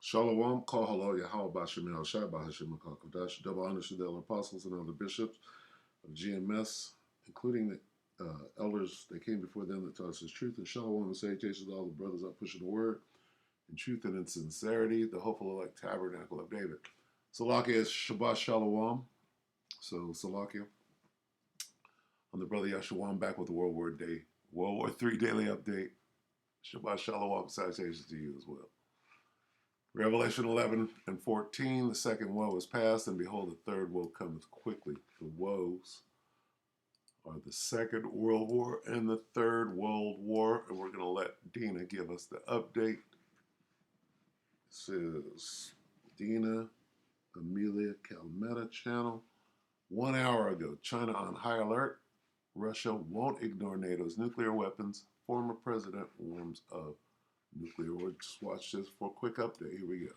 Shalom, Kol Halo, Yahweh Bashem El Shai, Bahashim Kodash, double honors to the elder apostles and other bishops of GMS, including the elders that came before them that taught us his truth, and Shalom and salutations to all the brothers out pushing the word in truth and in sincerity, the hopeful elect tabernacle of David. Salakia is Shabbat Shalom. So Salakia, I'm the brother Yeshua. I'm back with the World War III Daily Update. Shabbat Shalom, salutations to you as well. Revelation 11 and 14, the second woe is past, and behold, the third woe cometh quickly. The woes are the Second World War and the Third World War, and we're going to let Dina give us the update. This is Dina Amelia Calmetta channel. 1 hour ago, China on high alert. Russia won't ignore NATO's nuclear weapons. Former president warns of nuclear war. Just watch this for a quick update. Here we go.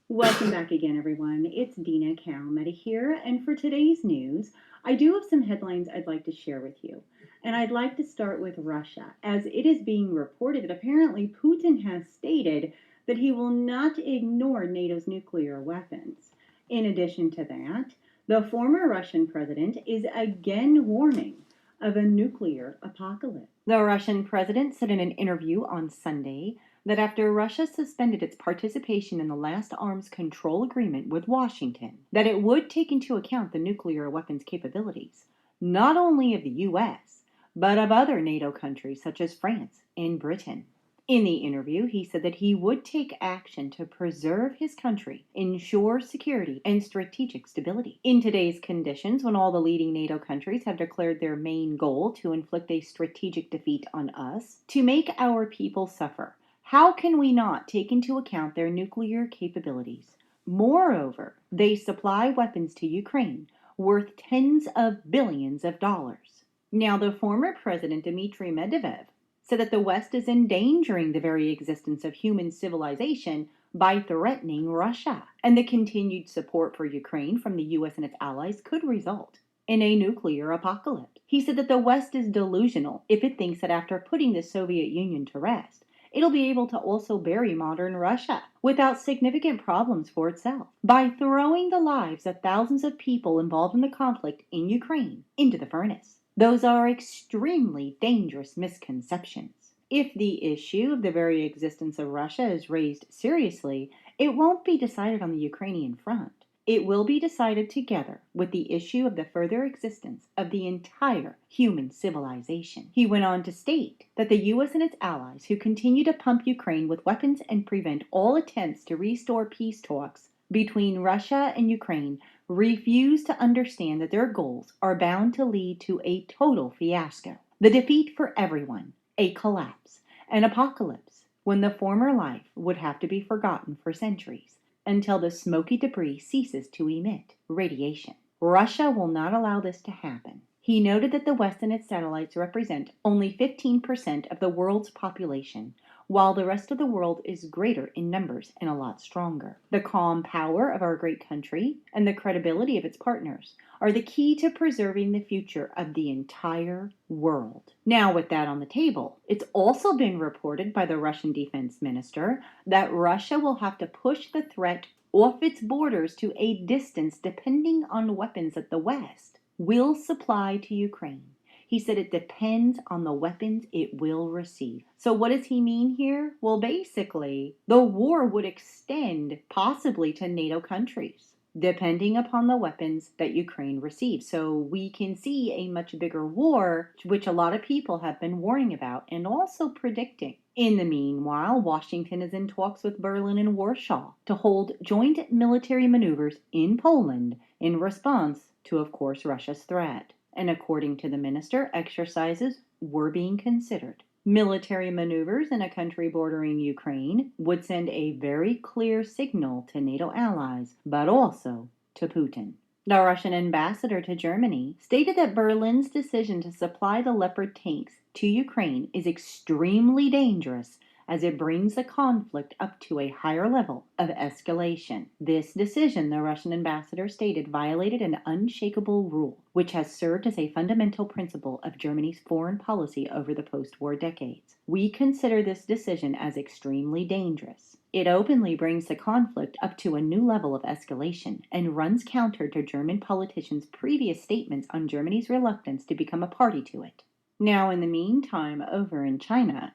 Welcome back again, everyone. It's Dina Calmetta here, and for today's news, I do have some headlines I'd like to share with you. And I'd like to start with Russia, as it is being reported that apparently Putin has stated that he will not ignore NATO's nuclear weapons. In addition to that, the former Russian president is again warning of a nuclear apocalypse. The Russian president said in an interview on Sunday that after Russia suspended its participation in the last arms control agreement with Washington, that it would take into account the nuclear weapons capabilities, not only of the U.S., but of other NATO countries such as France and Britain. In the interview, he said that he would take action to preserve his country, ensure security, and strategic stability. In today's conditions, when all the leading NATO countries have declared their main goal to inflict a strategic defeat on us, to make our people suffer, how can we not take into account their nuclear capabilities? Moreover, they supply weapons to Ukraine worth tens of billions of dollars. Now, the former president Dmitry Medvedev said that the West is endangering the very existence of human civilization by threatening Russia, and the continued support for Ukraine from the U.S. and its allies could result in a nuclear apocalypse. He said that the West is delusional if it thinks that after putting the Soviet Union to rest, it'll be able to also bury modern Russia without significant problems for itself by throwing the lives of thousands of people involved in the conflict in Ukraine into the furnace. Those are extremely dangerous misconceptions. If the issue of the very existence of Russia is raised seriously, it won't be decided on the Ukrainian front. It will be decided together with the issue of the further existence of the entire human civilization. He went on to state that the U.S. and its allies, who continue to pump Ukraine with weapons and prevent all attempts to restore peace talks between Russia and Ukraine, refuse to understand that their goals are bound to lead to a total fiasco, the defeat for everyone, a collapse, an apocalypse, when the former life would have to be forgotten for centuries, until the smoky debris ceases to emit radiation. Russia will not allow this to happen. He noted that the West and its satellites represent only 15% of the world's population, while the rest of the world is greater in numbers and a lot stronger. The calm power of our great country and the credibility of its partners are the key to preserving the future of the entire world. Now, with that on the table, it's also been reported by the Russian defense minister that Russia will have to push the threat off its borders to a distance depending on weapons that the West will supply to Ukraine. He said it depends on the weapons it will receive. So what does he mean here? Well, basically, the war would extend possibly to NATO countries, depending upon the weapons that Ukraine receives. So we can see a much bigger war, which a lot of people have been warning about and also predicting. In the meanwhile, Washington is in talks with Berlin and Warsaw to hold joint military maneuvers in Poland in response to, of course, Russia's threat. And according to the minister, exercises were being considered. Military maneuvers in a country bordering Ukraine would send a very clear signal to NATO allies, but also to Putin. The Russian ambassador to Germany stated that Berlin's decision to supply the Leopard tanks to Ukraine is extremely dangerous as it brings the conflict up to a higher level of escalation. This decision, the Russian ambassador stated, violated an unshakable rule, which has served as a fundamental principle of Germany's foreign policy over the post-war decades. We consider this decision as extremely dangerous. It openly brings the conflict up to a new level of escalation and runs counter to German politicians' previous statements on Germany's reluctance to become a party to it. Now, in the meantime, over in China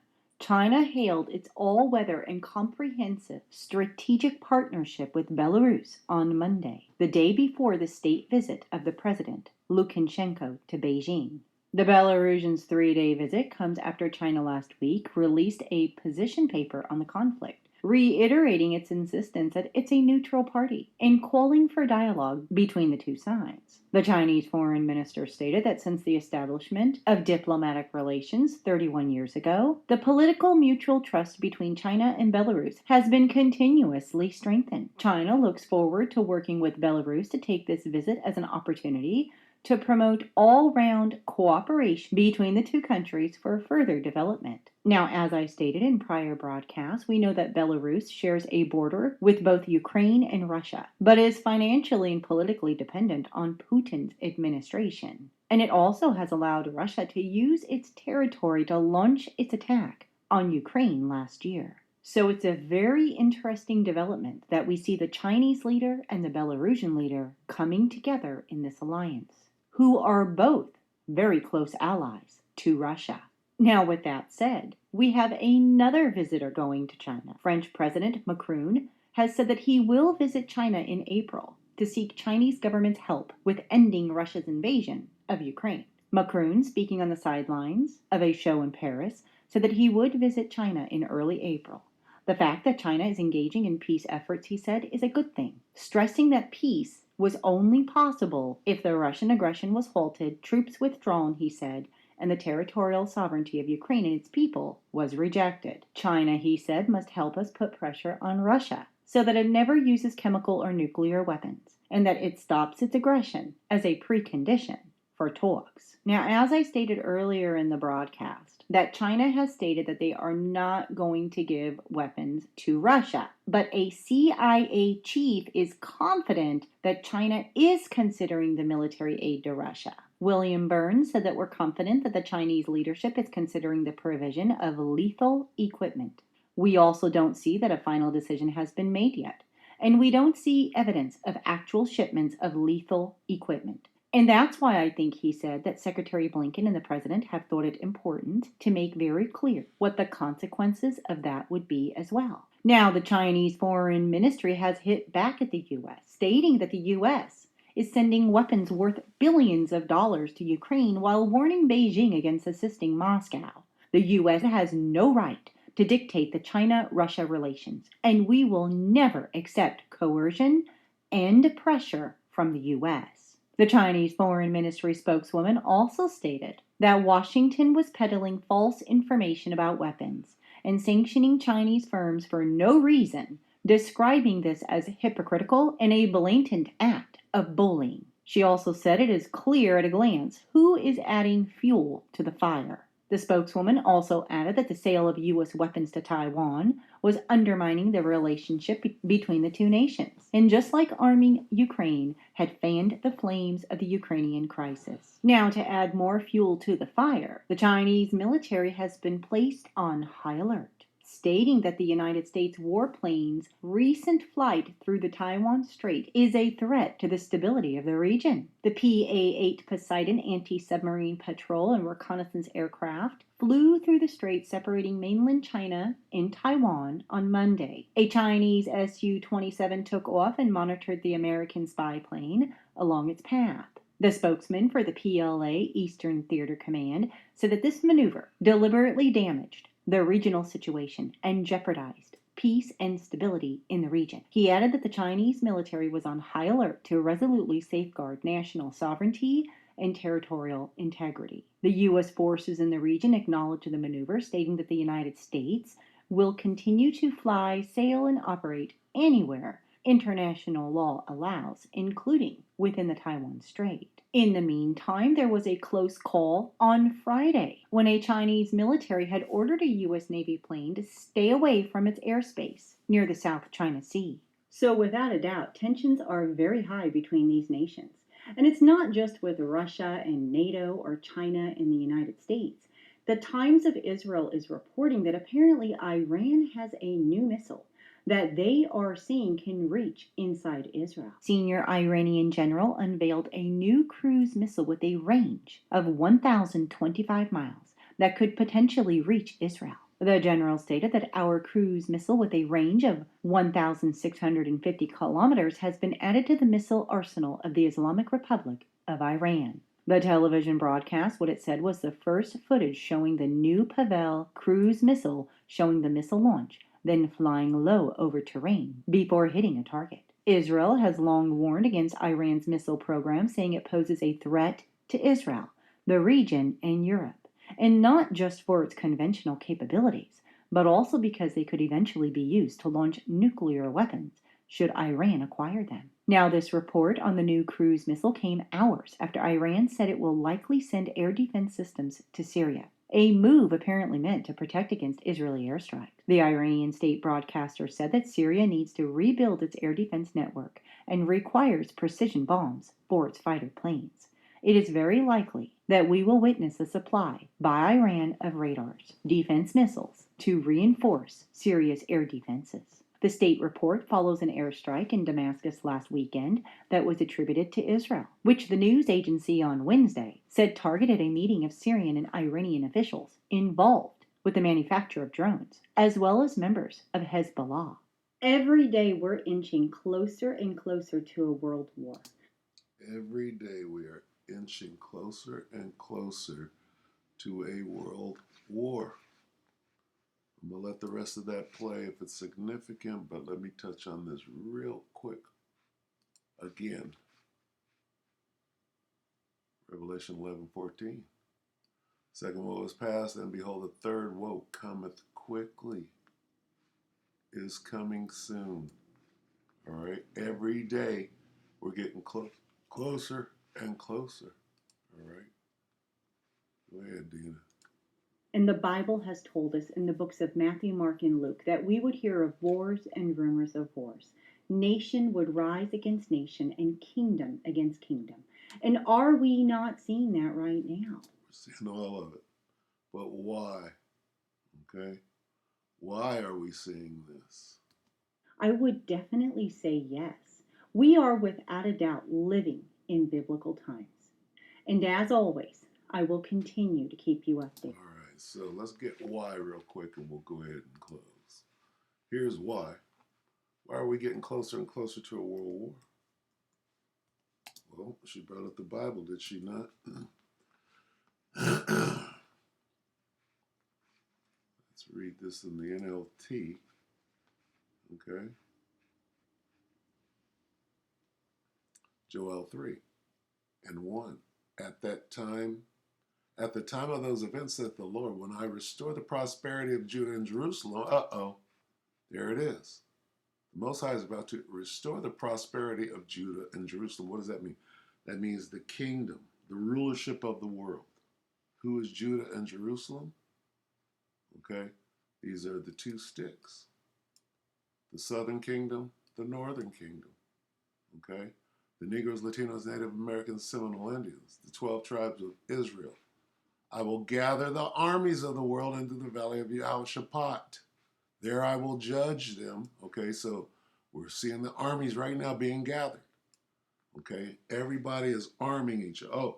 hailed its all-weather and comprehensive strategic partnership with Belarus on Monday, the day before the state visit of the president, Lukashenko, to Beijing. The Belarusians' 3-day visit comes after China last week released a position paper on the conflict, reiterating its insistence that it's a neutral party and calling for dialogue between the two sides. The Chinese foreign minister stated that since the establishment of diplomatic relations 31 years ago, the political mutual trust between China and Belarus has been continuously strengthened. China looks forward to working with Belarus to take this visit as an opportunity to promote all-round cooperation between the two countries for further development. Now, as I stated in prior broadcasts, we know that Belarus shares a border with both Ukraine and Russia, but is financially and politically dependent on Putin's administration. And it also has allowed Russia to use its territory to launch its attack on Ukraine last year. So it's a very interesting development that we see the Chinese leader and the Belarusian leader coming together in this alliance, who are both very close allies to Russia. Now, with that said, we have another visitor going to China. French President Macron has said that he will visit China in April to seek Chinese government's help with ending Russia's invasion of Ukraine. Macron, speaking on the sidelines of a show in Paris, said that he would visit China in early April. The fact that China is engaging in peace efforts, he said, is a good thing, stressing that peace was only possible if the Russian aggression was halted, troops withdrawn, he said, and the territorial sovereignty of Ukraine and its people was rejected. China, he said, must help us put pressure on Russia so that it never uses chemical or nuclear weapons, and that it stops its aggression as a precondition for talks. Now, as I stated earlier in the broadcast, that China has stated that they are not going to give weapons to Russia, but a CIA chief is confident that China is considering the military aid to Russia. William Burns said that we're confident that the Chinese leadership is considering the provision of lethal equipment. We also don't see that a final decision has been made yet, and we don't see evidence of actual shipments of lethal equipment. And that's why I think he said that Secretary Blinken and the President have thought it important to make very clear what the consequences of that would be as well. Now, the Chinese Foreign Ministry has hit back at the U.S., stating that the U.S. is sending weapons worth billions of dollars to Ukraine while warning Beijing against assisting Moscow. The U.S. has no right to dictate the China-Russia relations, and we will never accept coercion and pressure from the U.S. The Chinese Foreign Ministry spokeswoman also stated that Washington was peddling false information about weapons and sanctioning Chinese firms for no reason, describing this as hypocritical and a blatant act of bullying. She also said it is clear at a glance who is adding fuel to the fire. The spokeswoman also added that the sale of U.S. weapons to Taiwan was undermining the relationship between the two nations, and just like arming Ukraine had fanned the flames of the Ukrainian crisis. Now, to add more fuel to the fire, the Chinese military has been placed on high alert, stating that the United States warplanes' recent flight through the Taiwan Strait is a threat to the stability of the region. The PA-8 Poseidon anti-submarine patrol and reconnaissance aircraft flew through the strait separating mainland China and Taiwan on Monday. A Chinese Su-27 took off and monitored the American spy plane along its path. The spokesman for the PLA Eastern Theater Command said that this maneuver deliberately damaged the regional situation and jeopardized peace and stability in the region. He added that the Chinese military was on high alert to resolutely safeguard national sovereignty and territorial integrity. The U.S. forces in the region acknowledged the maneuver, stating that the United States will continue to fly, sail, and operate anywhere international law allows, including within the Taiwan Strait. In the meantime, there was a close call on Friday when a Chinese military had ordered a U.S. Navy plane to stay away from its airspace near the South China Sea. So, without a doubt, tensions are very high between these nations. And it's not just with Russia and NATO or China and the United States. The Times of Israel is reporting that apparently Iran has a new missile that they are seeing can reach inside Israel. Senior Iranian general unveiled a new cruise missile with a range of 1,025 miles that could potentially reach Israel. The general stated that our cruise missile with a range of 1,650 kilometers has been added to the missile arsenal of the Islamic Republic of Iran. The television broadcast what it said was the first footage showing the new Pavel cruise missile, showing the missile launch, then flying low over terrain before hitting a target. Israel has long warned against Iran's missile program, saying it poses a threat to Israel, the region, and Europe, and not just for its conventional capabilities, but also because they could eventually be used to launch nuclear weapons should Iran acquire them. Now, this report on the new cruise missile came hours after Iran said it will likely send air defense systems to Syria, a move apparently meant to protect against Israeli airstrikes. The Iranian state broadcaster said that Syria needs to rebuild its air defense network and requires precision bombs for its fighter planes. It is very likely that we will witness a supply by Iran of radars, defense missiles, to reinforce Syria's air defenses. The state report follows an airstrike in Damascus last weekend that was attributed to Israel, which the news agency on Wednesday said targeted a meeting of Syrian and Iranian officials involved with the manufacture of drones, as well as members of Hezbollah. Every day we're inching closer and closer to a world war. Every day we are inching closer and closer to a world war. I'm going to let the rest of that play if it's significant, but let me touch on this real quick again. Revelation 11:14. Second woe is past, and behold, the third woe cometh quickly, is coming soon. All right? Every day we're getting closer and closer. All right? Go ahead, Dina. And the Bible has told us in the books of Matthew, Mark, and Luke that we would hear of wars and rumors of wars. Nation would rise against nation and kingdom against kingdom. And are we not seeing that right now? We're seeing all of it. But why? Okay? Why are we seeing this? I would definitely say yes. We are without a doubt living in biblical times. And as always, I will continue to keep you updated. All right, so let's get why real quick and we'll go ahead and close. Here's why. Why are we getting closer and closer to a world war? Well, she brought up the Bible, did she not? Let's read this in the NLT. Okay. Joel 3:1. At the time of those events, saith the Lord, when I restore the prosperity of Judah and Jerusalem, there it is. The Most High is about to restore the prosperity of Judah and Jerusalem. What does that mean? That means the kingdom, the rulership of the world. Who is Judah and Jerusalem? Okay, these are the two sticks. The southern kingdom, the northern kingdom. Okay, the Negroes, Latinos, Native Americans, Seminole Indians, the 12 tribes of Israel. I will gather the armies of the world into the valley of Jehoshaphat. There I will judge them. Okay, so we're seeing the armies right now being gathered. Okay, everybody is arming each other.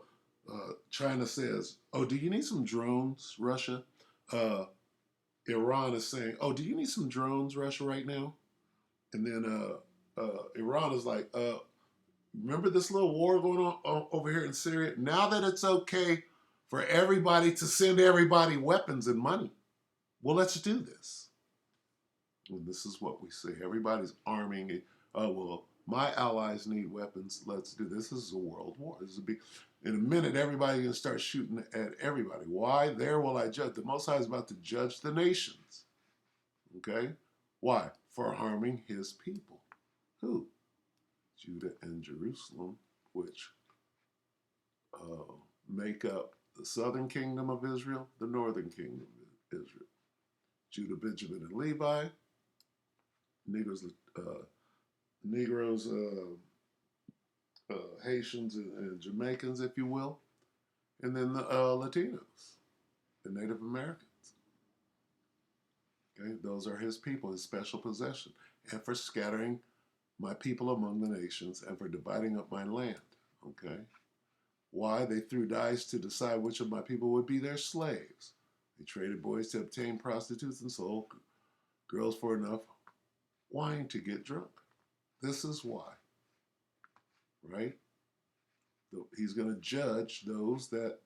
China says, oh, do you need some drones, Russia? Iran is saying, oh, do you need some drones, Russia, right now? And then Iran is like, remember this little war going on over here in Syria? Now that it's okay for everybody to send everybody weapons and money, well, let's do this. And this is what we see. Everybody's arming it. Oh, well, my allies need weapons. Let's do this. This is a world war. This is a big. In a minute, everybody's going to start shooting at everybody. Why? There will I judge. The Most High is about to judge the nations. Okay? Why? For harming his people. Who? Judah and Jerusalem, which make up the southern kingdom of Israel, the northern kingdom of Israel. Judah, Benjamin, and Levi. Negroes, Haitians, and Jamaicans, if you will. And then the Latinos, the Native Americans. Okay, those are his people, his special possession. And for scattering my people among the nations and for dividing up my land. Okay? Why? They threw dice to decide which of my people would be their slaves. They traded boys to obtain prostitutes and sold girls for enough wine to get drunk. This is why. Right? He's going to judge those that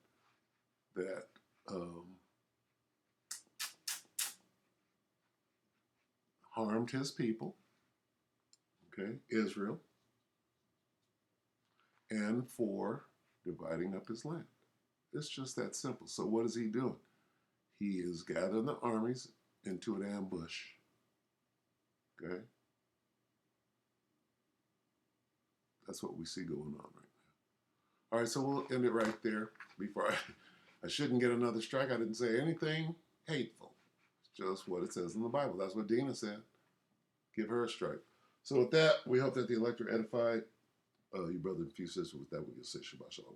harmed his people, okay, Israel, and for dividing up his land. It's just that simple. So what is he doing? He is gathering the armies into an ambush. Okay? That's what we see going on right now. All right, so we'll end it right there. Before I shouldn't get another strike. I didn't say anything hateful. It's just what it says in the Bible. That's what Dina said. Give her a strike. So with that, we hope that the elect are edified. You brother and few sisters, with that we can say Shabbat Shalom.